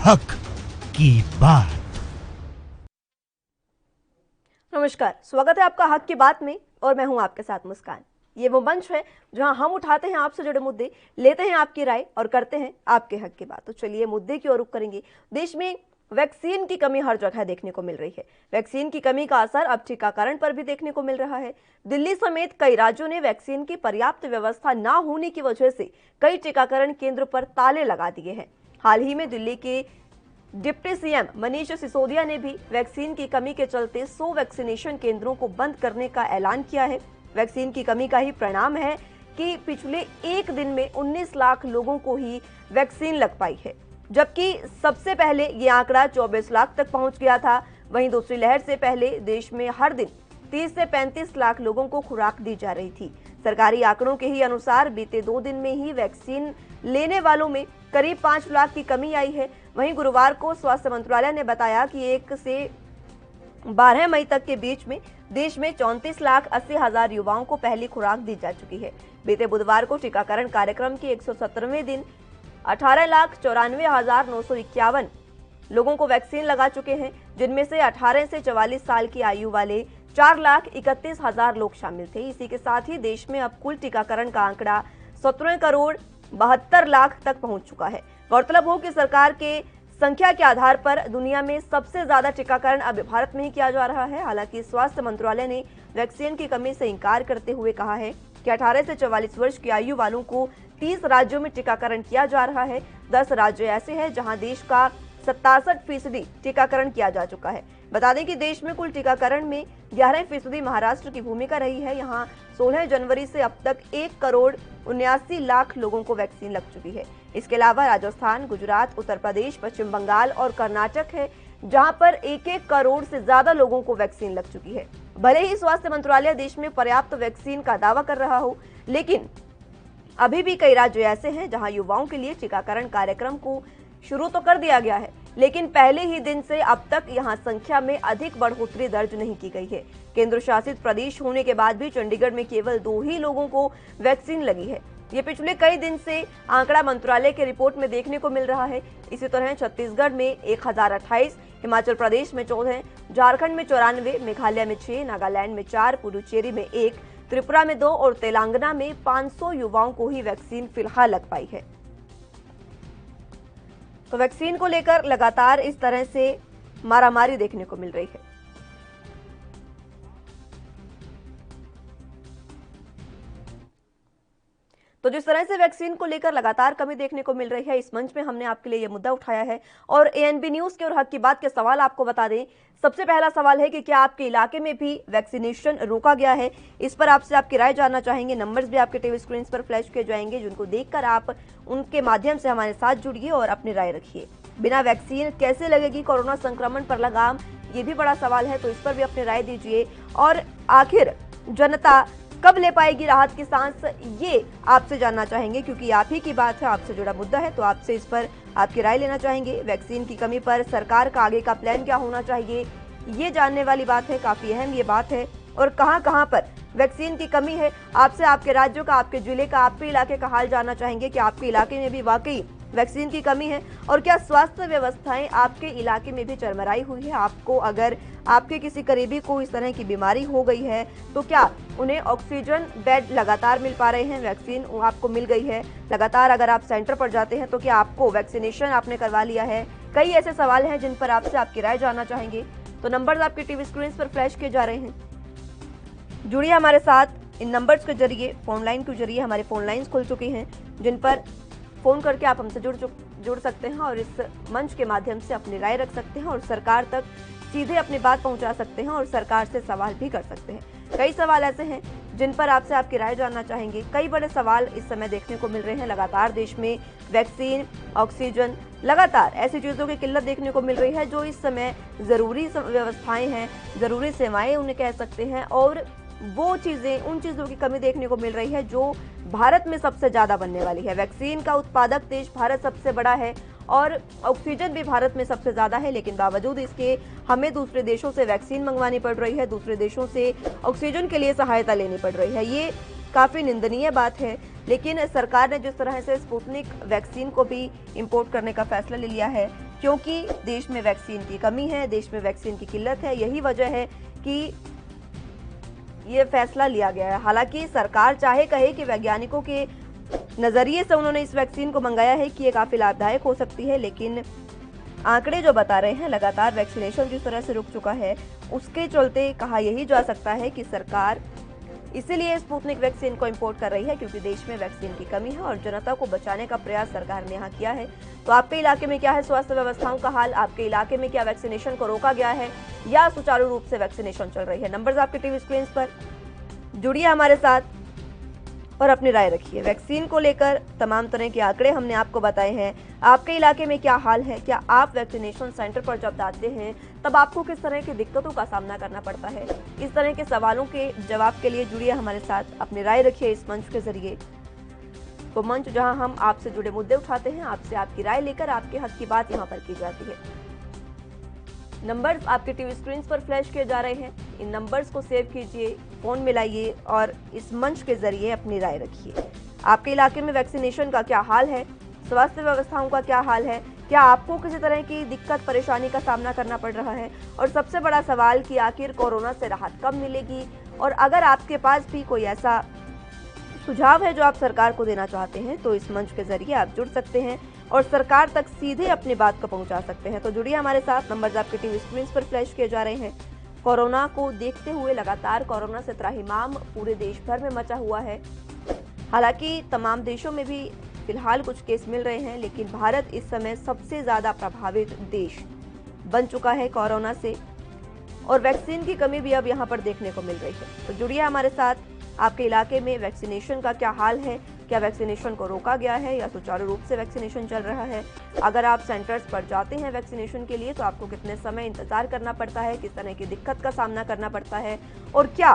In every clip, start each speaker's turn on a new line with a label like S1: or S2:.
S1: हक की बात।
S2: नमस्कार, स्वागत है आपका हक की बात में और मैं हूं आपके साथ मुस्कान। ये वो मंच है जहां हम उठाते हैं आपसे जुड़े मुद्दे, लेते हैं आपकी राय और करते हैं आपके हक की बात। तो चलिए मुद्दे की ओर रुख करेंगे। देश में वैक्सीन की कमी हर जगह देखने को मिल रही है। वैक्सीन की कमी का असर अब टीकाकरण पर भी देखने को मिल रहा है। दिल्ली समेत कई राज्यों ने वैक्सीन की पर्याप्त व्यवस्था न होने की वजह से कई टीकाकरण केंद्र पर ताले लगा दिए हैं। हाल ही में दिल्ली के डिप्टी सीएम मनीष सिसोदिया ने भी वैक्सीन की कमी के चलते 100 वैक्सीनेशन केंद्रों को बंद करने का ऐलान किया है। वैक्सीन की कमी का ही परिणाम है कि पिछले एक दिन में 19 लाख लोगों को ही वैक्सीन लग पाई है, जबकि सबसे पहले ये आंकड़ा 24 लाख तक पहुंच गया था। वहीं दूसरी लहर से पहले देश में हर दिन 30 से 35 लाख लोगों को खुराक दी जा रही थी। सरकारी आंकड़ों के ही अनुसार बीते 2 दिन में ही वैक्सीन लेने वालों में करीब 5 लाख की कमी आई है। वहीं गुरुवार को स्वास्थ्य मंत्रालय ने बताया कि 1 से 12 मई तक के बीच में देश में 34,80,000 युवाओं को पहली खुराक दी जा चुकी है। बीते बुधवार को टीकाकरण कार्यक्रम के 117वें दिन 18,94,951 लोगों को वैक्सीन लगा चुके हैं, जिनमें से 18 से 44 साल की आयु वाले 4,31,000 लोग शामिल थे। इसी के साथ ही देश में अब कुल टीकाकरण का आंकड़ा 17 करोड़ 72 लाख तक पहुंच चुका है। गौरतलब हो कि सरकार के संख्या के आधार पर दुनिया में सबसे ज्यादा टीकाकरण अब भारत में ही किया जा रहा है। हालांकि स्वास्थ्य मंत्रालय ने वैक्सीन की कमी से इंकार करते हुए कहा है कि 18 से 44 वर्ष की आयु वालों को 30 राज्यों में टीकाकरण किया जा रहा है। 10 राज्य ऐसे हैं जहां देश का 67% टीकाकरण किया जा चुका है। बता दें कि देश में कुल टीकाकरण में 11% महाराष्ट्र की भूमिका रही है। यहां 16 जनवरी से अब तक 1 करोड़ 79 लाख लोगों को वैक्सीन लग चुकी है। इसके अलावा राजस्थान, गुजरात, उत्तर प्रदेश, पश्चिम बंगाल और कर्नाटक है, जहां पर 1-1 करोड़ से ज्यादा लोगों को वैक्सीन लग चुकी है। भले ही स्वास्थ्य मंत्रालय देश में पर्याप्त वैक्सीन का दावा कर रहा हो, लेकिन अभी भी कई राज्य ऐसे हैं जहां युवाओं के लिए टीकाकरण कार्यक्रम को शुरू तो कर दिया गया है, लेकिन पहले ही दिन से अब तक यहां संख्या में अधिक बढ़ोतरी दर्ज नहीं की गई है। केंद्र शासित प्रदेश होने के बाद भी चंडीगढ़ में केवल 2 ही लोगों को वैक्सीन लगी है। ये पिछले कई दिन से आंकड़ा मंत्रालय के रिपोर्ट में देखने को मिल रहा है। इसी तरह छत्तीसगढ़ में 1028, हिमाचल प्रदेश में 14, झारखंड में 94, मेघालय में 6, नागालैंड में 4, पुडुचेरी में 1, त्रिपुरा में 2 और तेलंगाना में 500 युवाओं को ही वैक्सीन फिलहाल लग पाई है। तो वैक्सीन को लेकर लगातार इस तरह से मारामारी देखने को मिल रही है। तो जिस तरह से वैक्सीन को लेकर लगातार कमी देखने को मिल रही है, इस मंच में हमने आपके लिए यह मुद्दा उठाया है और एएनबी न्यूज के और हक की बात के सवाल आपको बता दें। सबसे पहला सवाल है कि क्या आपके इलाके में भी वैक्सीनेशन रोका गया है? इस पर आपसे आपकी राय जानना चाहेंगे। नंबर्स भी आपके टीवी स्क्रीन पर फ्लैश किए जाएंगे, जिनको देखकर आप उनके माध्यम से हमारे साथ जुड़िए और अपनी राय रखिए। बिना वैक्सीन कैसे लगेगी कोरोना संक्रमण पर लगाम, ये भी बड़ा सवाल है, तो इस पर भी अपनी राय दीजिए। और आखिर जनता कब ले पाएगी राहत की सांस, ये आपसे जानना चाहेंगे, क्योंकि आप ही की बात है, आपसे जुड़ा मुद्दा है, तो आपसे इस पर आपकी राय लेना चाहेंगे। वैक्सीन की कमी पर सरकार का आगे का प्लान क्या होना चाहिए, ये जानने वाली बात है, काफी अहम ये बात है। और कहां पर वैक्सीन की कमी है, आपसे आपके राज्यों का, आपके जिले का, आपके इलाके का हाल जानना चाहेंगे कि आपके इलाके में भी वाकई वैक्सीन की कमी है और क्या स्वास्थ्य व्यवस्थाएं आपके इलाके में भी चरमराई हुई है। आपको अगर आपके किसी करीबी को इस तरह की बीमारी हो गई है तो क्या उन्हें ऑक्सीजन बेड लगातार मिल पा रहे हैं, वैक्सीन आपको मिल गई है लगातार? अगर आप सेंटर पर जाते हैं तो क्या आपको वैक्सीनेशन आपने करवा लिया है? कई ऐसे सवाल हैं जिन पर आपसे आपकी राय जानना चाहेंगे। तो नंबर्स आपके टीवी स्क्रीन पर फ्लैश किए जा रहे हैं, जुड़िए हमारे साथ। इन नंबर्स के जरिए, फोन लाइन के जरिए हमारे फोन लाइन्स खुल चुकी हैं, जिन पर फोन करके आप हमसे जुड़ सकते हैं और इस मंच के माध्यम से अपनी राय रख सकते हैं और सरकार तक सीधे अपनी बात पहुंचा सकते हैं और सरकार से सवाल भी कर सकते हैं। कई सवाल ऐसे हैं जिन पर आपसे आपकी राय जानना चाहेंगे। कई बड़े सवाल इस समय देखने को मिल रहे हैं। लगातार देश में वैक्सीन, ऑक्सीजन, लगातार ऐसी चीज़ों की किल्लत देखने को मिल रही है जो इस समय ज़रूरी व्यवस्थाएं हैं, ज़रूरी सेवाएं उन्हें कह सकते हैं, और वो चीज़ें, उन चीज़ों की कमी देखने को मिल रही है जो भारत में सबसे ज़्यादा बनने वाली है। वैक्सीन का उत्पादक देश भारत सबसे बड़ा है और ऑक्सीजन भी भारत में सबसे ज़्यादा है, लेकिन बावजूद इसके हमें दूसरे देशों से वैक्सीन मंगवानी पड़ रही है, दूसरे देशों से ऑक्सीजन के लिए सहायता लेनी पड़ रही है। ये काफ़ी निंदनीय बात है। लेकिन सरकार ने जिस तरह से स्पुतनिक वैक्सीन को भी इंपोर्ट करने का फैसला ले लिया है, क्योंकि देश में वैक्सीन की कमी है, देश में वैक्सीन की किल्लत है। यही वजह है कि ये फैसला लिया गया है। हालांकि सरकार चाहे कहे कि वैज्ञानिकों के नजरिए से उन्होंने इस वैक्सीन को मंगाया है कि ये काफी लाभदायक हो सकती है, लेकिन आंकड़े जो बता रहे हैं लगातार वैक्सीनेशन जिस तरह से रुक चुका है, उसके चलते कहा यही जा सकता है कि सरकार इसीलिए स्पुतनिक वैक्सीन को इंपोर्ट कर रही है, क्योंकि देश में वैक्सीन की कमी है और जनता को बचाने का प्रयास सरकार ने यहाँ किया है। तो आपके इलाके में क्या है स्वास्थ्य व्यवस्थाओं का हाल? आपके इलाके में क्या वैक्सीनेशन को रोका गया है या सुचारू रूप से वैक्सीनेशन चल रही है? नंबर्स आपके टीवी स्क्रीन पर, जुड़िए हमारे साथ और अपनी राय रखिए। वैक्सीन को लेकर तमाम तरह के आंकड़े हमने आपको बताए हैं। आपके इलाके में क्या हाल है? क्या आप वैक्सीनेशन सेंटर पर जब जाते हैं तब आपको किस तरह की दिक्कतों का सामना करना पड़ता है? इस तरह के सवालों के जवाब के लिए जुड़िए हमारे साथ, अपनी राय रखिए इस मंच के जरिए। वो मंच जहां हम आपसे जुड़े मुद्दे उठाते हैं, आपसे आपकी राय लेकर आपके हक की बात यहां पर की जाती है। नंबर्स आपके टीवी स्क्रीन पर फ्लैश किए जा रहे हैं। इन नंबर्स को सेव कीजिए, फोन मिलाइए और इस मंच के जरिए अपनी राय रखिए। आपके इलाके में वैक्सीनेशन का क्या हाल है? स्वास्थ्य व्यवस्थाओं का क्या हाल है? क्या आपको किसी तरह की दिक्कत परेशानी का सामना करना पड़ रहा है? और सबसे बड़ा सवाल कि आखिर कोरोना से राहत कब मिलेगी? और अगर आपके पास भी कोई ऐसा सुझाव है जो आप सरकार को देना चाहते हैं, तो इस मंच के जरिए आप जुड़ सकते हैं और सरकार तक सीधे अपनी बात को पहुंचा सकते हैं। तो जुड़िए हमारे साथ, नंबर्स आपके टीवी स्क्रीन पर फ्लैश किए जा रहे हैं। कोरोना को देखते हुए लगातार कोरोना से त्राहिमाम पूरे देश भर में मचा हुआ है। हालांकि तमाम देशों में भी फिलहाल कुछ केस मिल रहे हैं, लेकिन भारत इस समय सबसे ज्यादा प्रभावित देश बन चुका है कोरोना से, और वैक्सीन की कमी भी अब यहाँ पर देखने को मिल रही है। तो जुड़िए हमारे साथ, आपके इलाके में वैक्सीनेशन का क्या हाल है? क्या वैक्सीनेशन को रोका गया है या सुचारू रूप से वैक्सीनेशन चल रहा है? अगर आप सेंटर्स पर जाते हैं वैक्सीनेशन के लिए तो आपको कितने समय इंतजार करना पड़ता है? किस तरह की दिक्कत का सामना करना पड़ता है? और क्या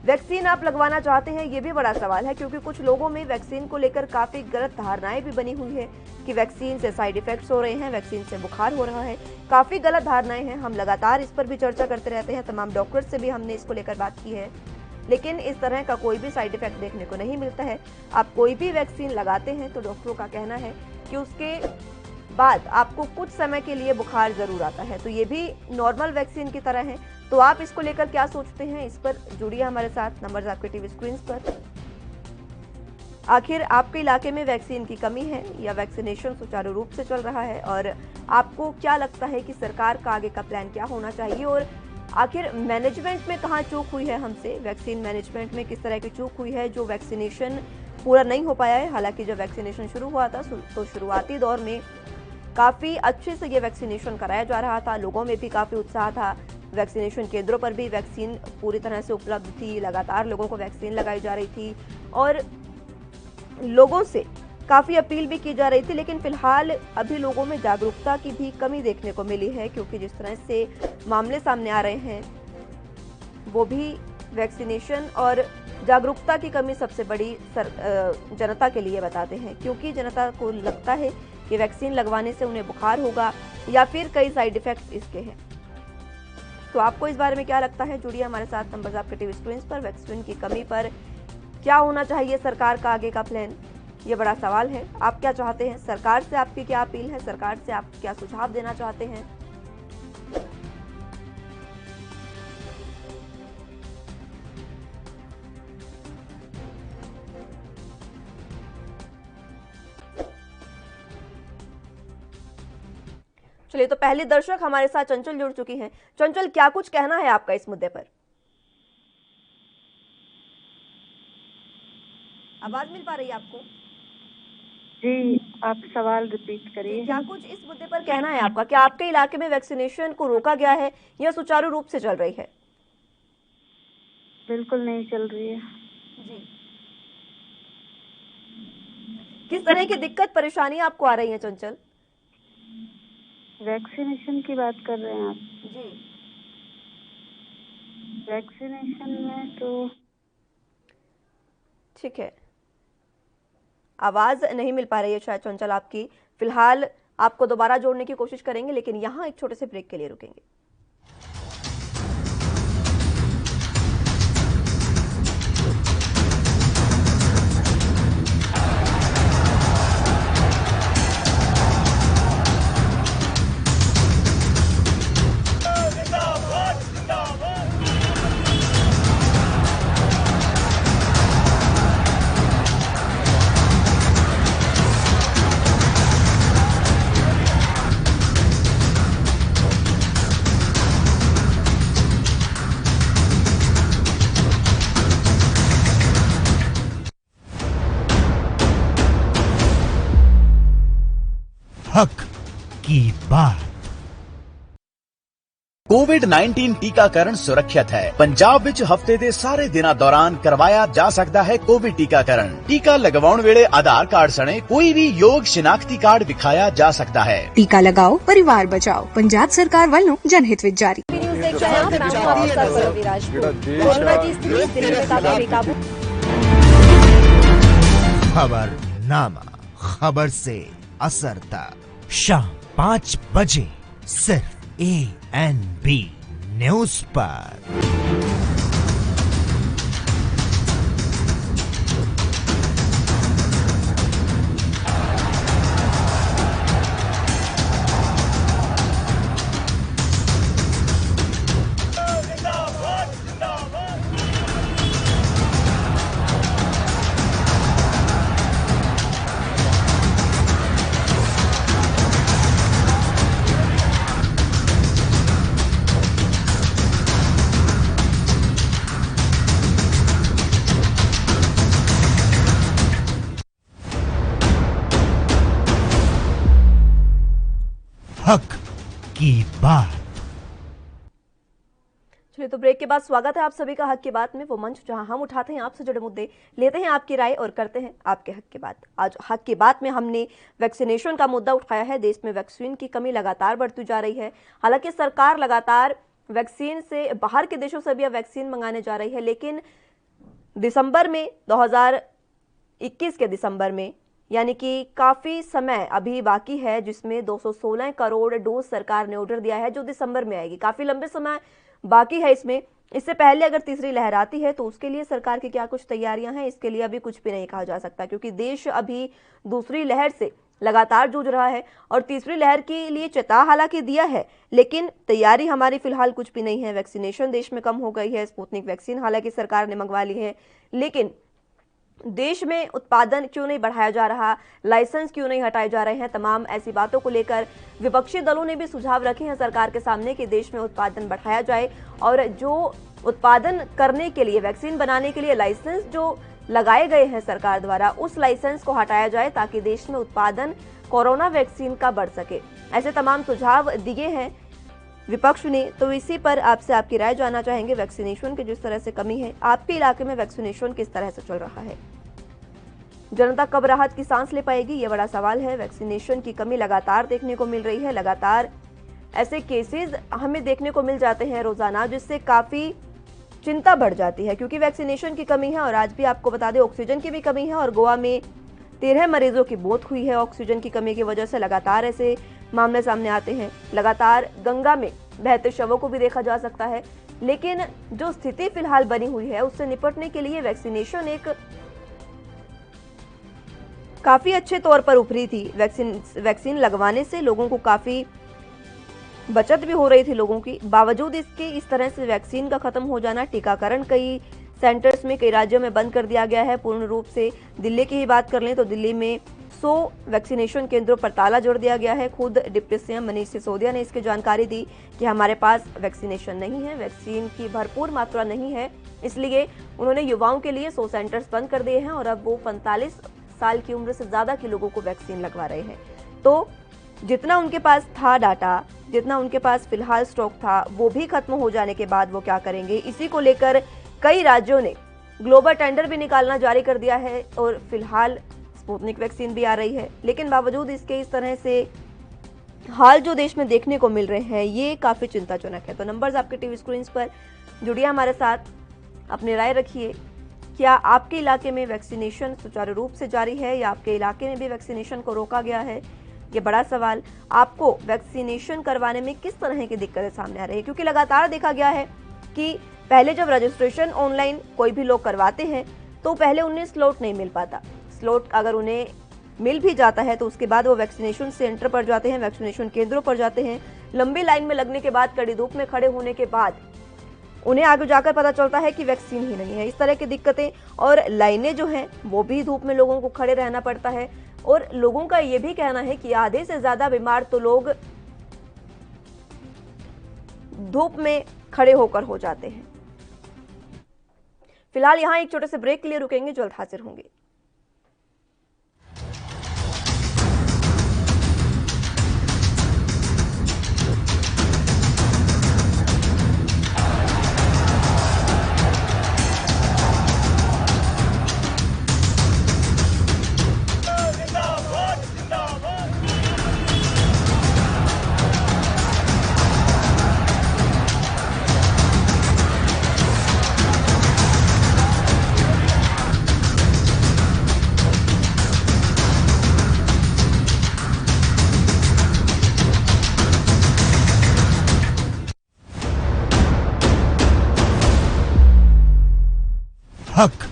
S2: वैक्सीन आप लगवाना चाहते हैं? ये भी बड़ा सवाल है, क्योंकि कुछ लोगों में वैक्सीन को लेकर काफी गलत धारणाएं भी बनी हुई है कि वैक्सीन से साइड इफेक्ट्स हो रहे हैं, वैक्सीन से बुखार हो रहा है। काफी गलत धारणाएं हैं। हम लगातार इस पर भी चर्चा करते रहते हैं, तमाम डॉक्टर्स से भी हमने इसको लेकर बात की है, लेकिन इस तरह का कोई भी साइड इफेक्ट देखने को नहीं मिलता है। आप कोई भी वैक्सीन लगाते हैं तो डॉक्टरों का कहना है कि उसके बाद आपको कुछ समय के लिए बुखार जरूर आता है, तो ये भी नॉर्मल वैक्सीन की तरह है। तो आप इसको लेकर क्या सोचते हैं? इस पर जुड़िए हमारे साथ, नंबर्स आपके टीवी स्क्रीन पर। आखिर आपके इलाके में वैक्सीन की कमी है या वैक्सीनेशन सुचारू रूप से चल रहा है? और आपको क्या लगता है कि सरकार का आगे का प्लान क्या होना चाहिए? और आखिर मैनेजमेंट में कहाँ चूक हुई है हमसे? वैक्सीन मैनेजमेंट में किस तरह की चूक हुई है जो वैक्सीनेशन पूरा नहीं हो पाया है? हालांकि जब वैक्सीनेशन शुरू हुआ था तो शुरुआती दौर में काफ़ी अच्छे से ये वैक्सीनेशन कराया जा रहा था, लोगों में भी काफ़ी उत्साह था, वैक्सीनेशन केंद्रों पर भी वैक्सीन पूरी तरह से उपलब्ध थी, लगातार लोगों को वैक्सीन लगाई जा रही थी और लोगों से काफ़ी अपील भी की जा रही थी। लेकिन फिलहाल अभी लोगों में जागरूकता की भी कमी देखने को मिली है, क्योंकि जिस तरह से मामले सामने आ रहे हैं वो भी वैक्सीनेशन और जागरूकता की कमी सबसे बड़ी जनता के लिए बताते हैं, क्योंकि जनता को लगता है कि वैक्सीन लगवाने से उन्हें बुखार होगा या फिर कई साइड इफेक्ट्स इसके हैं। तो आपको इस बारे में क्या लगता है? जुड़िए हमारे साथ, नंबर्स आपके टीवी स्क्रीन पर। वैक्सीन की कमी पर क्या होना चाहिए सरकार का आगे का प्लान? ये बड़ा सवाल है। आप क्या चाहते हैं? सरकार से आपकी क्या अपील है? सरकार से आप क्या सुझाव देना चाहते हैं? चलिए, तो पहले दर्शक हमारे साथ चंचल जुड़ चुकी हैं। चंचल, क्या कुछ कहना है आपका इस मुद्दे पर? आवाज मिल पा रही है आपको?
S3: जी, आप सवाल रिपीट करिए।
S2: क्या कुछ इस मुद्दे पर कहना है आपका? क्या आपके इलाके में वैक्सीनेशन को रोका गया है या सुचारू रूप से चल रही है?
S3: बिल्कुल नहीं चल रही है
S2: जी। किस तरह की दिक्कत परेशानी आपको आ रही है चंचल?
S3: वैक्सीनेशन की बात कर रहे हैं आप?
S2: जी।
S3: वैक्सीनेशन में तो
S2: ठीक है, आवाज नहीं मिल पा रही है शायद चंचल आपकी। फिलहाल आपको दोबारा जोड़ने की कोशिश करेंगे, लेकिन यहाँ एक छोटे से ब्रेक के लिए रुकेंगे।
S1: हक की बात।
S4: कोविड-19 टीकाकरण सुरक्षित है। पंजाब विच हफ्ते दे सारे दिनां दौरान करवाया जा सकता है कोविड टीकाकरण। टीका लगवाउण वेले आधार कार्ड सने कोई भी योग शिनाख्ती कार्ड दिखाया जा सकता है।
S5: टीका लगाओ, परिवार बचाओ। पंजाब सरकार वालों जनहित विच जारी।
S2: न्यूज़ देख रहे हैं आप, मैं हूं आपके साथ परवीन राजपूत। कोरोना की स्थिति दिल्ली में काफी बेकाबू।
S1: खबरनामा, खबर से असर तक शाम 5 बजे सिर्फ ANB न्यूज पर। हक की बात।
S2: चलिए तो ब्रेक के बाद स्वागत है आप सभी का हक की बात में, वो मंच जहां हम उठाते हैं आपसे जुड़े मुद्दे, लेते हैं आपकी राय और करते हैं आपके हक की बात। आज हक की बात में हमने वैक्सीनेशन का मुद्दा उठाया है। देश में वैक्सीन की कमी लगातार बढ़ती जा रही है। हालांकि सरकार लगातार वैक्सीन से बाहर के देशों से भी अब वैक्सीन मंगाने जा रही है, लेकिन दिसंबर में 2021 के दिसंबर में, यानी कि काफ़ी समय अभी बाकी है, जिसमें 216 करोड़ डोज सरकार ने ऑर्डर दिया है जो दिसंबर में आएगी। काफ़ी लंबे समय बाकी है इसमें। इससे पहले अगर तीसरी लहर आती है तो उसके लिए सरकार की क्या कुछ तैयारियां हैं, इसके लिए अभी कुछ भी नहीं कहा जा सकता, क्योंकि देश अभी दूसरी लहर से लगातार जूझ रहा है और तीसरी लहर के लिए चेतावनी हालांकि दिया है, लेकिन तैयारी हमारी फिलहाल कुछ भी नहीं है। वैक्सीनेशन देश में कम हो गई है। स्पुतनिक वैक्सीन हालांकि सरकार ने मंगवा ली है, लेकिन देश में उत्पादन क्यों नहीं बढ़ाया जा रहा, लाइसेंस क्यों नहीं हटाए जा रहे हैं, तमाम ऐसी बातों को लेकर विपक्षी दलों ने भी सुझाव रखे हैं सरकार के सामने कि देश में उत्पादन बढ़ाया जाए और जो उत्पादन करने के लिए, वैक्सीन बनाने के लिए लाइसेंस जो लगाए गए हैं सरकार द्वारा, उस लाइसेंस को हटाया जाए ताकि देश में उत्पादन कोरोना वैक्सीन का बढ़ सके। ऐसे तमाम सुझाव दिए हैं विपक्ष ने, तो इसी पर आपसे आपकी राय जानना चाहेंगे। वैक्सीनेशन की जिस तरह से कमी है, आपके इलाके में वैक्सीनेशन किस तरह से चल रहा है? जनता कब राहत की सांस ले पाएगी, ये बड़ा सवाल है। वैक्सीनेशन की कमी लगातार देखने को मिल रही है। लगातार ऐसे केसेस हमें देखने को मिल जाते हैं रोजाना, जिससे काफी चिंता बढ़ जाती है, क्योंकि वैक्सीनेशन की कमी है। और आज भी आपको बता दें ऑक्सीजन की भी कमी है और गोवा में 13 मरीजों की मौत हुई है ऑक्सीजन की कमी की वजह से। लगातार ऐसे मामले सामने आते हैं। लगातार गंगा में बहते शवों को भी देखा जा सकता है। लेकिन जो स्थिति फिलहाल बनी हुई है उससे निपटने के लिए वैक्सीनेशन एक काफी अच्छे तौर पर उभरी थी। वैक्सीन लगवाने से लोगों को काफी बचत भी हो रही थी लोगों की। बावजूद इसके इस तरह से वैक्सीन का खत्म हो जाना, टीकाकरण कई सेंटर्स में, कई राज्यों में बंद कर दिया गया है पूर्ण रूप से। दिल्ली की ही बात कर लें तो दिल्ली में 100 वैक्सीनेशन केंद्रों पर ताला जोड़ दिया गया है। खुद डिप्टी सीएम मनीष सिसोदिया ने इसकी जानकारी दी कि हमारे पास वैक्सीनेशन नहीं है, वैक्सीन की भरपूर मात्रा नहीं है, इसलिए उन्होंने युवाओं के लिए 100 सेंटर्स बंद कर दिए हैं और अब वो 45 साल की उम्र से ज्यादा के लोगों को वैक्सीन लगवा रहे हैं। तो जितना उनके पास था डाटा, जितना उनके पास फिलहाल स्टॉक था, वो भी खत्म हो जाने के बाद वो क्या करेंगे, इसी को लेकर कई राज्यों ने ग्लोबल टेंडर भी निकालना जारी कर दिया है और फिलहाल स्पुतनिक वैक्सीन भी आ रही है। लेकिन बावजूद इसके इस तरह से हाल जो देश में देखने को मिल रहे हैं, ये काफी चिंताजनक है। तो नंबर्स आपके टीवी स्क्रीन पर, जुड़िए हमारे साथ, अपनी राय रखिए। क्या आपके इलाके में वैक्सीनेशन सुचारू रूप से जारी है या आपके इलाके में भी वैक्सीनेशन को रोका गया है? ये बड़ा सवाल। आपको वैक्सीनेशन करवाने में किस तरह की दिक्कतें सामने आ रही है? क्योंकि लगातार देखा गया है कि पहले जब रजिस्ट्रेशन ऑनलाइन कोई भी लोग करवाते हैं तो पहले उन्हें स्लॉट नहीं मिल पाता। स्लॉट अगर उन्हें मिल भी जाता है तो उसके बाद वो वैक्सीनेशन सेंटर पर जाते हैं, वैक्सीनेशन केंद्रों पर जाते हैं। लंबी लाइन में लगने के बाद, कड़ी धूप में खड़े होने के बाद उन्हें आगे जाकर पता चलता है कि वैक्सीन ही नहीं है। इस तरह की दिक्कतें और लाइनें जो हैं वो भी, धूप में लोगों को खड़े रहना पड़ता है। और लोगों का ये भी कहना है कि आधे से ज्यादा बीमार तो लोग धूप में खड़े होकर हो जाते हैं। फिलहाल यहां एक छोटे से ब्रेक के लिए रुकेंगे, जल्द हाजिर होंगे।
S1: हक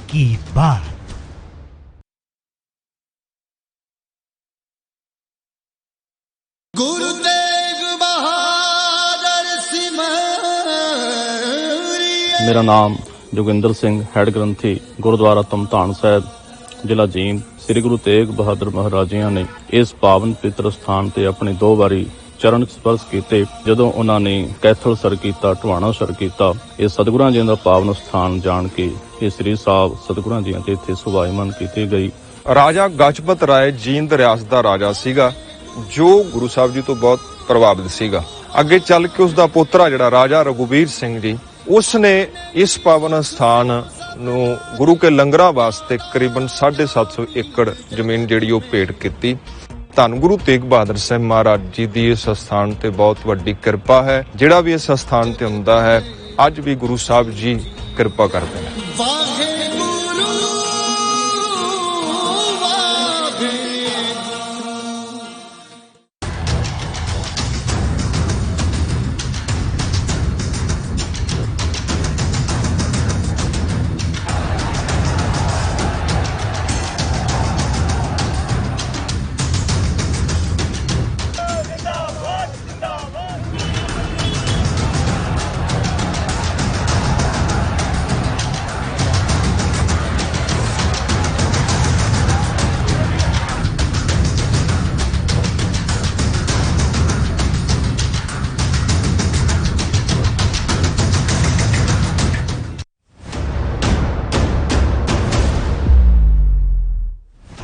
S1: की बात।
S6: गुरु तेग बहादुर
S7: मेरा नाम जोगिंदर सिंह हैड ग्रंथी गुरुद्वारा तमतान साहिब ਜ਼ਿਲ੍ਹਾ ਜੀਂਦ। ਸ੍ਰੀ ਗੁਰੂ ਤੇਗ ਬਹਾਦਰ ਮਹਾਰਾਜ ਜੀ ਨੇ ਇਸ ਪਾਵਨ ਪਵਿੱਤਰ ਸਥਾਨ ਤੇ ਆਪਣੇ 2 ਵਾਰੀ ਚਰਨ ਸਪਰਸ਼ ਕੀਤੇ। ਜਦੋਂ ਉਹਨਾਂ ਨੇ ਕੈਥਲ ਸਰ ਕੀਤਾ, ਢਵਾਣਾ ਸਰ ਕੀਤਾ, ਇਹ ਸਤਿਗੁਰਾਂ ਜੀ ਦਾ ਪਾਵਨ ਸਥਾਨ ਜਾਣ ਕੇ ਇਹ ਸ੍ਰੀ ਸਾਹਿਬ ਸਤਿਗੁਰਾਂ ਜੀ ਤੇ ਇੱਥੇ ਸੁਭਾਈਮਾਨ ਕੀਤੀ ਗਈ।
S8: ਰਾਜਾ ਗਜਪਤ ਰਾਏ ਜੀਂਦ ਰਿਆਸਤ ਦਾ ਰਾਜਾ ਸੀਗਾ, ਜੋ ਗੁਰੂ ਸਾਹਿਬ ਜੀ ਤੋਂ ਬਹੁਤ ਪ੍ਰਭਾਵਿਤ ਸੀਗਾ। ਅੱਗੇ ਚੱਲ ਕੇ ਉਸ ਦਾ ਪੋਤਰਾ ਜਿਹੜਾ ਰਾਜਾ ਰਘੁਬੀਰ ਸਿੰਘ ਜੀ, ਉਸ ਨੇ ਇਸ ਪਾਵਨ ਸਥਾਨ ਨੂੰ ਗੁਰੂ ਕੇ ਲੰਗਰਾਂ ਵਾਸਤੇ ਕਰੀਬਨ 750 ਏਕੜ ਜ਼ਮੀਨ ਜਿਹੜੀ ਉਹ ਭੇਟ ਕੀਤੀ। ਧੰਨ ਗੁਰੂ ਤੇਗ ਬਹਾਦਰ ਸਾਹਿਬ ਮਹਾਰਾਜ ਜੀ ਦੀ ਇਸ ਸਥਾਨ ਤੇ ਬਹੁਤ ਵੱਡੀ ਕਿਰਪਾ ਹੈ। ਜਿਹੜਾ ਵੀ ਇਸ ਸਥਾਨ ਤੇ ਹੁੰਦਾ ਹੈ, ਅੱਜ ਵੀ ਗੁਰੂ ਸਾਹਿਬ ਜੀ ਕਿਰਪਾ ਕਰਦੇ ਨੇ।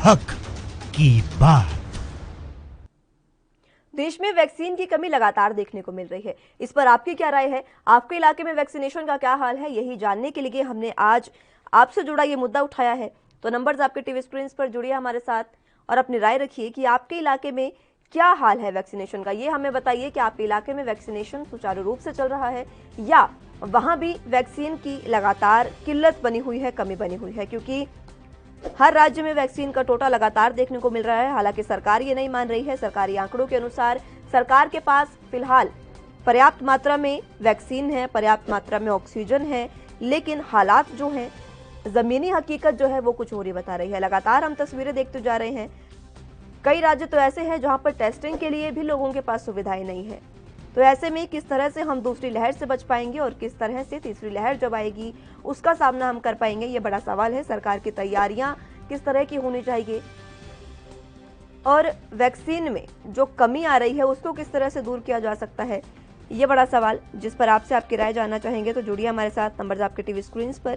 S1: हक की बात।
S2: देश में वैक्सीन की कमी लगातार देखने को मिल रही है, इस पर आपकी क्या राय है? आपके इलाके में वैक्सीनेशन का क्या हाल है? यही जानने के लिए हमने आज आपसे जुड़ा ये मुद्दा उठाया है। तो नंबर्स आपके टीवी स्क्रीन पर जुड़िए हमारे साथ और अपनी राय रखिए कि आपके इलाके में क्या हाल है वैक्सीनेशन का। ये हमें बताइए कि आपके इलाके में वैक्सीनेशन सुचारू रूप से चल रहा है या वहां भी वैक्सीन की लगातार किल्लत बनी हुई है, कमी बनी हुई है, क्योंकि हर राज्य में वैक्सीन का टोटा लगातार देखने को मिल रहा है। हालांकि सरकार ये नहीं मान रही है। सरकारी आंकड़ों के अनुसार सरकार के पास फिलहाल पर्याप्त मात्रा में वैक्सीन है, पर्याप्त मात्रा में ऑक्सीजन है, लेकिन हालात जो हैं, जमीनी हकीकत जो है वो कुछ और ही बता रही है। लगातार हम तस्वीरें देखते जा रहे हैं, कई राज्य तो ऐसे हैं जहां पर टेस्टिंग के लिए भी लोगों के पास सुविधाएं नहीं है। तो ऐसे में किस तरह से हम दूसरी लहर से बच पाएंगे और किस तरह से तीसरी लहर जब आएगी उसका सामना हम कर पाएंगे, ये बड़ा सवाल है। सरकार की तैयारियां किस तरह की होनी चाहिए और वैक्सीन में जो कमी आ रही है उसको किस तरह से दूर किया जा सकता है, ये बड़ा सवाल जिस पर आपसे आपकी राय जानना चाहेंगे। तो जुड़िए हमारे साथ, नंबर आपके टीवी स्क्रीन पर।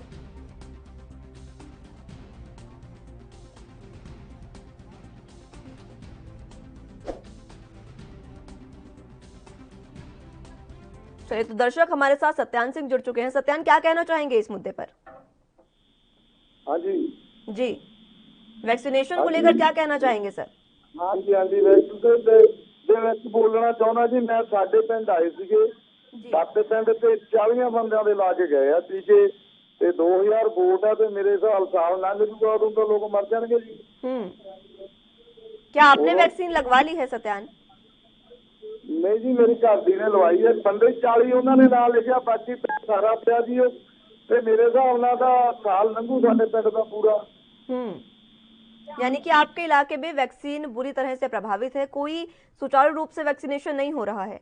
S2: चलिए, तो दर्शक हमारे साथ सत्यान सिंह जुड़ चुके हैं। सत्यान, क्या कहना चाहेंगे इस मुद्दे पर?
S9: हाँ जी
S2: जी, वैक्सीनेशन को लेकर क्या कहना चाहेंगे सर?
S9: हाँ जी वैक्सीन बोलना चाहना जी। मैं साडे पिंड आए सीगे, साडे पिंड ते 40 बंदियां दे ला के गए टीके ते 2000 वोट है ते मेरे हिसाब साल ना मिलूगा उदों तो लोग मर जाएंगे जी।
S2: क्या आपने वैक्सीन लगवा ली है सत्यान?
S9: नहीं जी, मेरी घर दी ने लवाई है। बंदे 40 उन्होंने नाम लिखा, बाकी सारा पिया जी ते मेरे हिसाब नाल दा साल लंघू साडे पिंड दा पूरा।
S2: यानी कि आपके इलाके में वैक्सीन बुरी तरह से प्रभावित है, कोई सुचारू रूप से वैक्सीनेशन नहीं हो रहा है?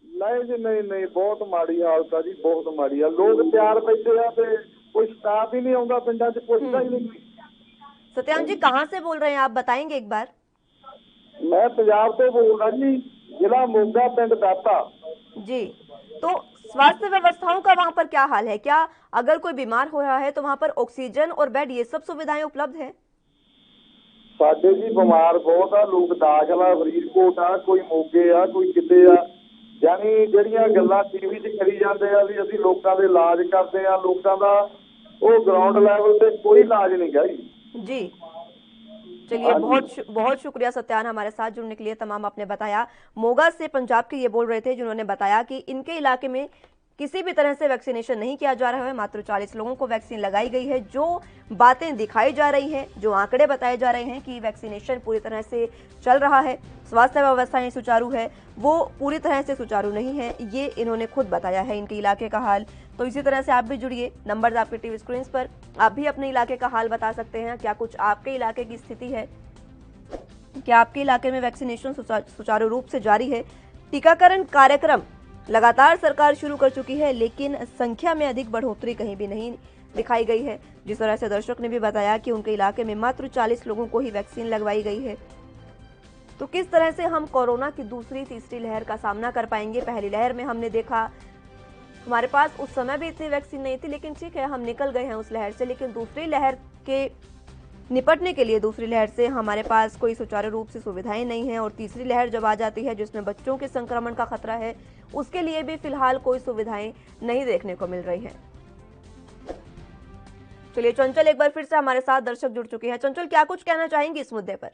S9: नहीं जी, नहीं, बहुत माड़ी हालत है जी, बहुत माड़ी है। लोग तैयार बैठे हैं ते कोई स्टाफ ही नहीं आता पिंडा च, पुछदा ही नहीं।
S2: सत्यान जी, कहाँ से बोल रहे हैं आप, बताएंगे एक बार?
S9: मैं पंजाब से बोल रहा जी, जिला मोगा, पिंड दाता
S2: जी। तो स्वास्थ्य व्यवस्थाओं का वहाँ पर क्या हाल है? क्या अगर कोई बीमार हो रहा है तो वहाँ पर ऑक्सीजन और बेड ये सब सुविधाएं उपलब्ध है?
S9: साडे जी बीमार बहुत आ, लोग दाखल आ, फरीदकोट आ, कोई मोगे आ, कोई किते आ। यानी ਜਿਹੜੀਆਂ ਗੱਲਾਂ ਟੀਵੀ 'ਚ ਕਰੀ ਜਾਂਦੇ ਆ ਵੀ ਅਸੀਂ ਲੋਕਾਂ ਦੇ ਇਲਾਜ ਕਰਦੇ ਆ, ਲੋਕਾਂ ਦਾ ਉਹ ਗਰਾਊਂਡ ਲੈਵਲ ਤੇ ਕੋਈ ਇਲਾज नहीं गा
S2: जी। चलिए, बहुत शुक्रिया सत्यान हमारे साथ जुड़ने के लिए। तमाम आपने बताया। मोगा से पंजाब के ये बोल रहे थे जिन्होंने बताया कि इनके इलाके में किसी भी तरह से वैक्सीनेशन नहीं किया जा रहा है। मात्र 40 लोगों को वैक्सीन लगाई गई है। जो बातें दिखाई जा रही हैं, जो आंकड़े बताए जा रहे हैं कि वैक्सीनेशन पूरी तरह से चल रहा है, स्वास्थ्य व्यवस्थाएं सुचारू है, वो पूरी तरह से सुचारू नहीं है। ये इन्होंने खुद बताया है इनके इलाके का हाल। तो इसी तरह से आप भी जुड़िए, नंबर आपके टीवी स्क्रीन पर, आप भी अपने इलाके का हाल बता सकते हैं। क्या कुछ आपके इलाके की स्थिति है, क्या आपके इलाके में वैक्सीनेशन सुचारू रूप से जारी है? टीकाकरण कार्यक्रम लगातार सरकार शुरू कर चुकी है, लेकिन संख्या में अधिक बढ़ोतरी कहीं भी नहीं दिखाई गई है। जिस तरह से दर्शक ने भी बताया कि उनके इलाके में मात्र 40 लोगों को ही वैक्सीन लगवाई गई है। तो किस तरह से हम कोरोना की दूसरी तीसरी लहर का सामना कर पाएंगे? पहली लहर में हमने देखा हमारे पास उस समय भी इतनी वैक्सीन नहीं थी, लेकिन ठीक है, हम निकल गए हैं उस लहर से। लेकिन दूसरी लहर के निपटने के लिए दूसरी लहर से हमारे पास कोई सुचारू रूप से सुविधाएं नहीं है, और तीसरी लहर जब आ जाती है जिसमें बच्चों के संक्रमण का खतरा है, उसके लिए भी फिलहाल कोई सुविधाएं नहीं देखने को मिल रही है। चलिए चंचल एक बार फिर से हमारे साथ दर्शक जुड़ चुके हैं। चंचल, क्या कुछ कहना चाहेंगी इस मुद्दे पर?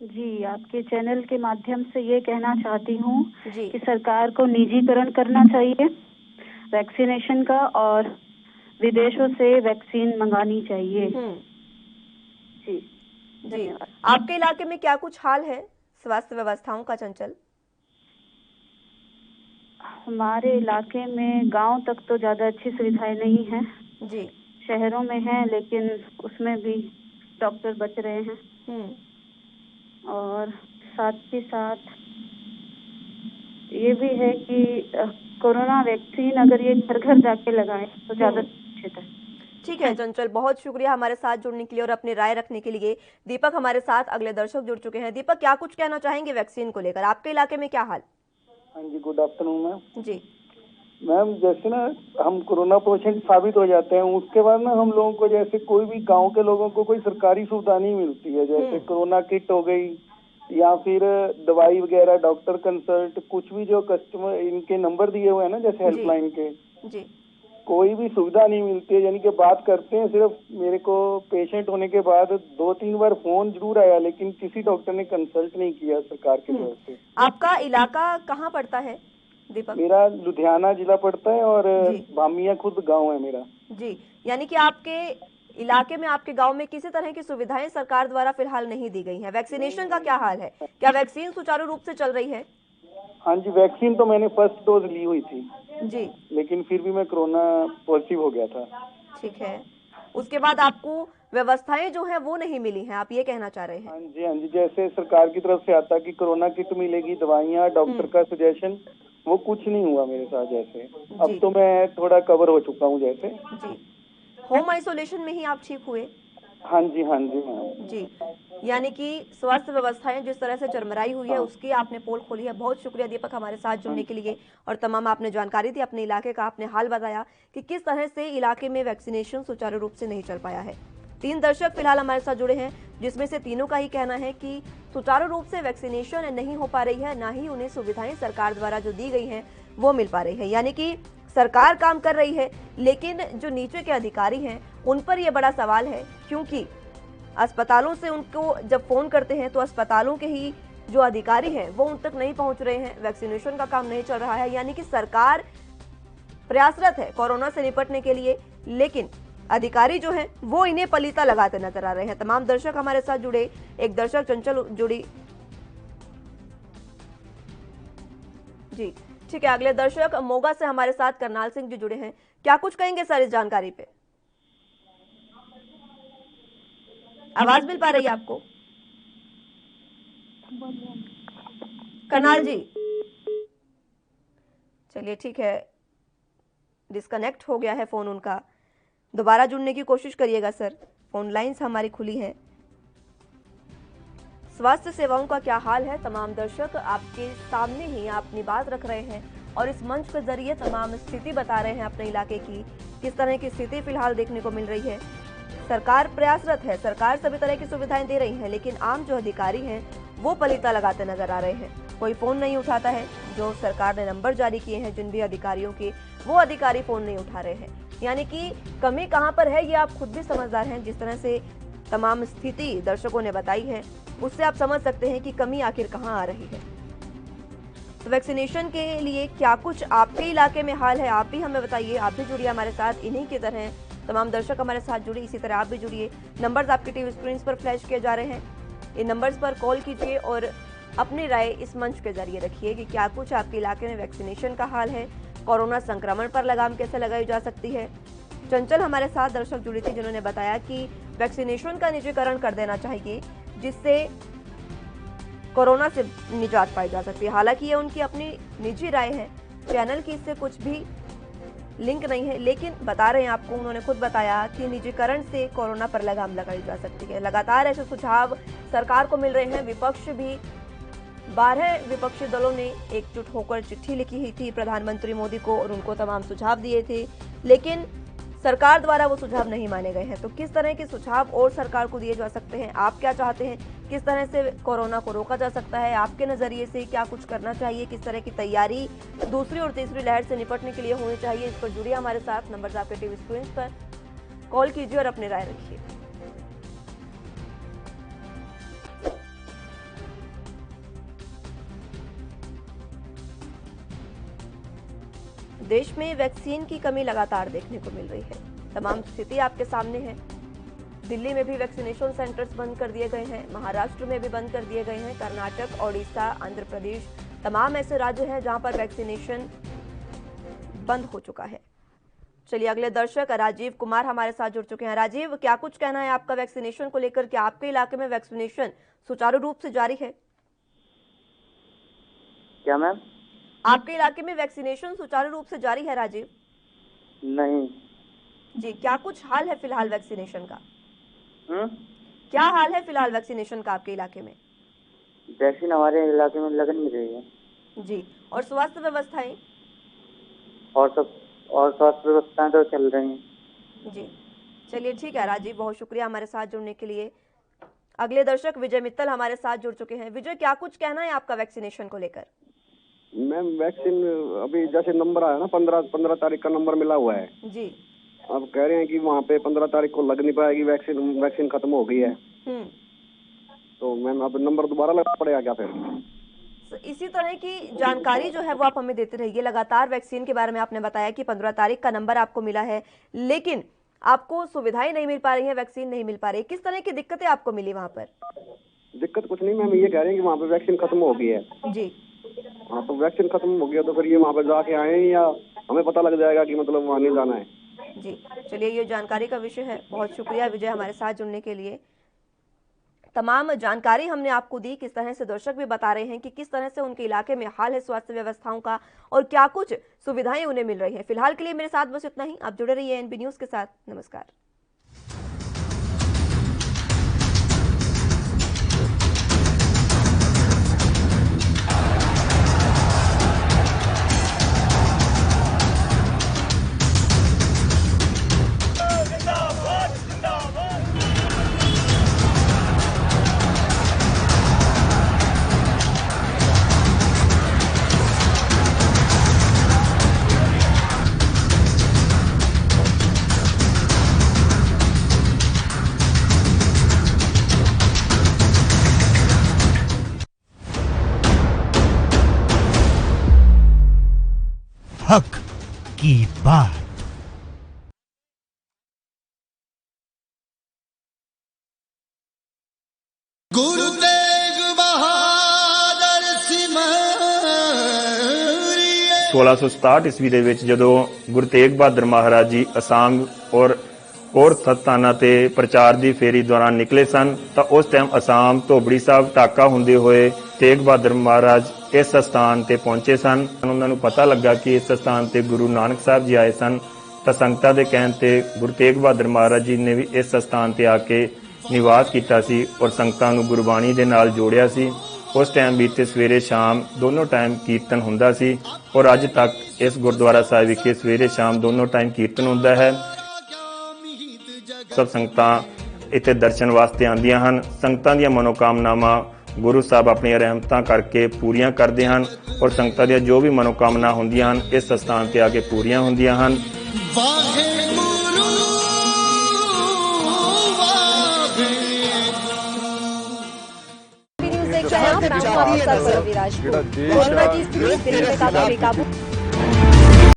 S3: जी, आपके चैनल के माध्यम से ये कहना चाहती हूँ
S2: जी।
S3: कि सरकार को निजीकरण करना चाहिए वैक्सीनेशन का, और विदेशों से वैक्सीन मंगानी चाहिए। जी, धन्यवाद।
S2: आपके इलाके में क्या कुछ हाल है स्वास्थ्य व्यवस्थाओं का? चंचल,
S3: हमारे इलाके में गांव तक तो ज्यादा अच्छी सुविधाएं नहीं है
S2: जी।
S3: शहरों में है, लेकिन उसमें भी डॉक्टर बच रहे हैं। और साथ ही साथ ये भी है कि कोरोना वैक्सीन अगर ये घर घर जाके लगाए तो ज्यादा अच्छा है।
S2: ठीक है चंचल, बहुत शुक्रिया हमारे साथ जुड़ने के लिए और अपनी राय रखने के लिए। दीपक हमारे साथ अगले दर्शक जुड़ चुके हैं। दीपक, क्या कुछ कहना चाहेंगे वैक्सीन को लेकर? आपके इलाके में क्या हाल?
S10: हाँ जी, गुड आफ्टरनून मैम।
S2: जी
S10: मैम, जैसे ना हम कोरोना पेशेंट साबित हो जाते हैं, उसके बाद ना हम लोगों को जैसे कोई भी गांव के लोगों को कोई सरकारी सुविधा नहीं मिलती है। जैसे कोरोना किट हो गई या फिर दवाई वगैरह, डॉक्टर कंसल्ट, कुछ भी जो कस्टमर इनके नंबर दिए हुए हैं ना जैसे हेल्पलाइन के,
S2: जी
S10: कोई भी सुविधा नहीं मिलती है। यानी कि बात करते हैं, सिर्फ मेरे को पेशेंट होने के बाद 2-3 बार फोन जरूर आया, लेकिन किसी डॉक्टर ने कंसल्ट नहीं किया सरकार की तरफ से।
S2: आपका इलाका कहाँ पड़ता है दीपक?
S10: मेरा लुधियाना जिला पड़ता है और बामिया खुद गांव है मेरा।
S2: जी, यानी कि आपके इलाके में, आपके गांव में किसी तरह की सुविधाएं सरकार द्वारा फिलहाल नहीं दी गई हैं। वैक्सीनेशन का क्या हाल है? क्या वैक्सीन सुचारू रूप से चल रही है?
S10: हाँ जी, वैक्सीन तो मैंने फर्स्ट डोज ली हुई थी
S2: जी,
S10: लेकिन फिर भी मैं कोरोना पॉजिटिव हो गया था।
S2: ठीक है, उसके बाद आपको व्यवस्थाएं जो है वो नहीं मिली हैं, आप ये कहना चाह रहे हैं?
S10: हाँ जी, जैसे सरकार की तरफ से आता कि कोरोना किट मिलेगी, दवाइयाँ, डॉक्टर का सजेशन, वो कुछ नहीं हुआ मेरे साथ। जैसे अब तो मैं थोड़ा कवर हो चुका हूँ। जैसे
S2: जी, होम आइसोलेशन में ही आप ठीक हुए?
S10: हाँ जी मैम
S2: जी, यानी कि स्वास्थ्य व्यवस्थाएं जिस तरह से चरमराई हुई है उसकी आपने पोल खोली है। बहुत शुक्रिया दीपक हमारे साथ जुड़ने के लिए और तमाम आपने जानकारी दी, अपने इलाके का आपने हाल बताया कि किस तरह से इलाके में वैक्सीनेशन सुचारू रूप से नहीं चल पाया है। 3 दर्शक फिलहाल हमारे साथ जुड़े हैं, जिसमें से तीनों का ही कहना है कि सुचारू रूप से वैक्सीनेशन नहीं हो पा रही है, ना ही उन्हें सुविधाएं सरकार द्वारा जो दी गई हैं वो मिल पा रही है। यानी कि सरकार काम कर रही है, लेकिन जो नीचे के अधिकारी हैं उन पर यह बड़ा सवाल है, क्योंकि अस्पतालों से उनको जब फोन करते हैं तो अस्पतालों के ही जो अधिकारी हैं वो उन तक नहीं पहुंच रहे हैं, वैक्सीनेशन का काम नहीं चल रहा है। यानी कि सरकार प्रयासरत है कोरोना से निपटने के लिए, लेकिन अधिकारी जो हैं वो इन्हें पलीता लगाते नजर आ रहे हैं। तमाम दर्शक हमारे साथ जुड़े, एक दर्शक चंचल जुड़ी। जी ठीक है, अगले दर्शक मोगा से हमारे साथ करनाल सिंह जी जुड़े हैं। क्या कुछ कहेंगे सर इस जानकारी पे? आवाज मिल पा रही है आपको करनाल जी? चलिए ठीक है, डिस्कनेक्ट हो गया है फोन उनका, दोबारा जुड़ने की कोशिश करिएगा सर, फोन लाइंस हमारी खुली हैं। स्वास्थ्य सेवाओं का क्या हाल है, तमाम दर्शक आपके सामने ही अपनी बात रख रहे हैं और इस मंच के जरिए तमाम स्थिति बता रहे हैं अपने इलाके की, किस तरह की स्थिति फिलहाल देखने को मिल रही है। सरकार प्रयासरत है, सरकार सभी तरह की सुविधाएं दे रही है, लेकिन आम जो अधिकारी हैं वो पलीता लगाते नजर आ रहे हैं। कोई फोन नहीं उठाता है, जो सरकार ने नंबर जारी किए हैं जिन भी अधिकारियों के, वो अधिकारी फोन नहीं उठा रहे हैं। यानी कि कमी कहां पर है ये आप खुद भी समझदार हैं। जिस तरह से तमाम स्थिति दर्शकों ने बताई है उससे आप समझ सकते हैं कि कमी आखिर कहां आ रही है। तो वैक्सीनेशन के लिए क्या कुछ आपके इलाके में हाल है, आप भी हमें बताइए। आप भी जुड़िए हमारे साथ, इन्हीं की तरह तमाम दर्शक हमारे साथ जुड़े, इसी तरह आप भी जुड़िए। नंबर्स आपकी टीवी स्क्रीन पर फ्लैश किए जा रहे हैं, इन नंबर्स पर कॉल कीजिए और अपनी राय इस मंच के जरिए रखिए कि क्या कुछ आपके इलाके में वैक्सीनेशन का हाल है, कोरोना संक्रमण पर लगाम कैसे लगाई जा सकती है। चंचल हमारे साथ दर्शक जुड़ी थी जिन्होंने बताया कि वैक्सीनेशन का निजीकरण कर देना चाहिए जिससे कोरोना से निजात पाई जा सकती है। हालांकि ये उनकी अपनी निजी राय है, चैनल की इससे कुछ भी लिंक नहीं है, लेकिन बता रहे हैं आपको, उन्होंने खुद बताया कि निजीकरण से कोरोना पर लगाम लगाई जा सकती है। लगातार ऐसे सुझाव सरकार को मिल रहे हैं। विपक्ष भी 12 विपक्षी दलों ने एकजुट होकर चिट्ठी लिखी ही थी प्रधानमंत्री मोदी को और उनको तमाम सुझाव दिए थे, लेकिन सरकार द्वारा वो सुझाव नहीं माने गए हैं। तो किस तरह के सुझाव और सरकार को दिए जा सकते हैं, आप क्या चाहते हैं, किस तरह से कोरोना को रोका जा सकता है, आपके नजरिए से क्या कुछ करना चाहिए, किस तरह की तैयारी दूसरी और तीसरी लहर से निपटने के लिए होनी चाहिए, इस पर जुड़िए हमारे साथ। नंबर आपके टीवी स्क्रीन पर कॉल कीजिए और अपनी राय रखिए। देश में वैक्सीन की कमी लगातार देखने को मिल रही है, तमाम स्थिति आपके सामने है। दिल्ली में भी वैक्सीनेशन सेंटर्स बंद कर दिए गए हैं, महाराष्ट्र में भी बंद कर दिए गए हैं, कर्नाटक, ओडिशा, आंध्र प्रदेश, तमाम ऐसे राज्य हैं जहां पर वैक्सीनेशन बंद हो चुका है। चलिए अगले दर्शक राजीव कुमार हमारे साथ जुड़ चुके हैं। राजीव, क्या कुछ कहना है आपका वैक्सीनेशन को लेकर, क्या आपके इलाके में वैक्सीनेशन सुचारू रूप से जारी है?
S11: क्या मैम?
S2: आपके इलाके में वैक्सीनेशन सुचारू रूप से जारी है राजीव?
S11: नहीं
S2: जी, क्या कुछ हाल है फिलहाल वैक्सीनेशन का? क्या हाल है फिलहाल वैक्सीनेशन का आपके इलाके में?
S11: वैक्सीन हमारे इलाके में लग नहीं रही है
S2: जी, और स्वास्थ्य व्यवस्थाएं?
S11: और स्वास्थ्य व्यवस्थाएं तो चल रही हैं
S2: जी। चलिए ठीक है राजीव, बहुत शुक्रिया हमारे साथ जुड़ने के लिए। अगले दर्शक विजय मित्तल हमारे साथ जुड़ चुके हैं। विजय, क्या कुछ कहना है आपका वैक्सीनेशन को लेकर?
S12: मैम वैक्सीन अभी जैसे नंबर आया ना, 15 तारीख का नंबर मिला हुआ है
S2: जी।
S12: अब कह रहे हैं कि वहाँ पे 15 तारीख को लग नहीं पाएगी वैक्सीन खत्म हो गई है। तो मैम अब नंबर दोबारा लगना पड़ेगा क्या फिर?
S2: इसी तरह की जानकारी जो है वो आप हमें देते रहिए। लगातार वैक्सीन के बारे में आपने बताया कि 15 तारीख का नंबर आपको मिला है, लेकिन आपको सुविधाएं नहीं मिल पा रही है, वैक्सीन नहीं मिल पा रही, किस तरह की दिक्कतें आपको मिली वहाँ पर?
S12: दिक्कत कुछ नहीं मैम, ये कह रहे हैं कि वहाँ पे वैक्सीन खत्म हो गई है
S2: जी।
S12: हाँ, तो वैक्सीन खत्म हो गया तो फिर ये वहाँ पे जाके आए या हमें पता लग जाएगा कि मतलब वहाँ नहीं जाना है?
S2: जी चलिए, ये जानकारी का विषय है। बहुत शुक्रिया विजय हमारे साथ जुड़ने के लिए। तमाम जानकारी हमने आपको दी, किस तरह से दर्शक भी बता रहे हैं कि किस तरह से उनके इलाके में हाल है स्वास्थ्य व्यवस्थाओं का और क्या कुछ सुविधाएं उन्हें मिल रही हैं। फिलहाल के लिए मेरे साथ बस इतना ही। आप जुड़े रहिए एएनबी न्यूज के साथ। नमस्कार।
S1: हक की बात।
S6: गुरु तेग बहादुर सिमरिए
S7: 1667 ਈਸਵੀ ਦੇ ਵਿੱਚ ਜਦੋਂ ਗੁਰੂ ਤੇਗ ਬਹਾਦਰ ਮਹਾਰਾਜ ਜੀ ਅਸਾਮ ਔਰ ਹੋਰ ਸਥਾਨਾਂ ਤੇ ਪ੍ਰਚਾਰ ਦੀ ਫੇਰੀ ਦੌਰਾਨ ਨਿਕਲੇ ਸਨ ਤਾਂ ਉਸ ਟਾਈਮ ਅਸਾਮ ਧੋਬੜੀ ਸਾਹਿਬ ਟਾਕਾ ਹੁੰਦੇ ਹੋਏ ਤੇਗ ਬਹਾਦਰ ਮਹਾਰਾਜ ਇਸ ਸਥਾਨ ਤੇ ਪਹੁੰਚੇ ਸਨ। ਉਹਨਾਂ ਨੂੰ ਪਤਾ ਲੱਗਾ ਕਿ ਇਸ ਸਥਾਨ ਤੇ ਗੁਰੂ ਨਾਨਕ ਸਾਹਿਬ ਜੀ ਆਏ ਸਨ ਤਾਂ ਸੰਗਤਾਂ ਦੇ ਕਹਿਣ ਤੇ ਗੁਰੂ ਤੇਗ ਬਹਾਦਰ ਮਹਾਰਾਜ ਜੀ ਨੇ ਵੀ ਇਸ ਸਥਾਨ ਤੇ ਆ ਕੇ ਨਿਵਾਸ ਕੀਤਾ ਸੀ ਔਰ ਸੰਗਤਾਂ ਨੂੰ ਗੁਰਬਾਣੀ ਦੇ ਨਾਲ ਜੋੜਿਆ ਸੀ। ਉਸ ਟਾਈਮ ਵੀ ਤੇ ਸਵੇਰੇ ਸ਼ਾਮ ਦੋਨੋਂ ਟਾਈਮ ਕੀਰਤਨ ਹੁੰਦਾ ਸੀ ਔਰ ਅੱਜ ਤੱਕ ਇਸ ਗੁਰਦੁਆਰਾ ਸਾਹਿਬ ਵਿਖੇ ਸਵੇਰੇ ਸ਼ਾਮ ਦੋਨੋਂ ਟਾਈਮ ਕੀਰਤਨ ਹੁੰਦਾ ਹੈ। ਸਭ ਸੰਗਤਾਂ ਇੱਥੇ ਦਰਸ਼ਨ ਵਾਸਤੇ ਆਉਂਦੀਆਂ ਹਨ। ਸੰਗਤਾਂ ਦੀਆਂ ਮਨੋਕਾਮਨਾਵਾਂ ਗੁਰੂ ਸਾਹਿਬ ਆਪਣੀਆਂ ਰਹਿਮਤਾਂ ਕਰਕੇ ਪੂਰੀਆਂ ਕਰਦੇ ਹਨ ਔਰ ਸੰਗਤਾਂ ਦੀਆਂ ਜੋ ਵੀ ਮਨੋਕਾਮਨਾ ਹੁੰਦੀਆਂ ਹਨ ਇਸ ਸਥਾਨ ਤੇ ਆ ਕੇ ਪੂਰੀਆਂ ਹੁੰਦੀਆਂ ਹਨ।
S2: नाम हूं आप सब रवि राजपूत। कोरोना की स्थिति दिल्ली में काफी बेकाबू।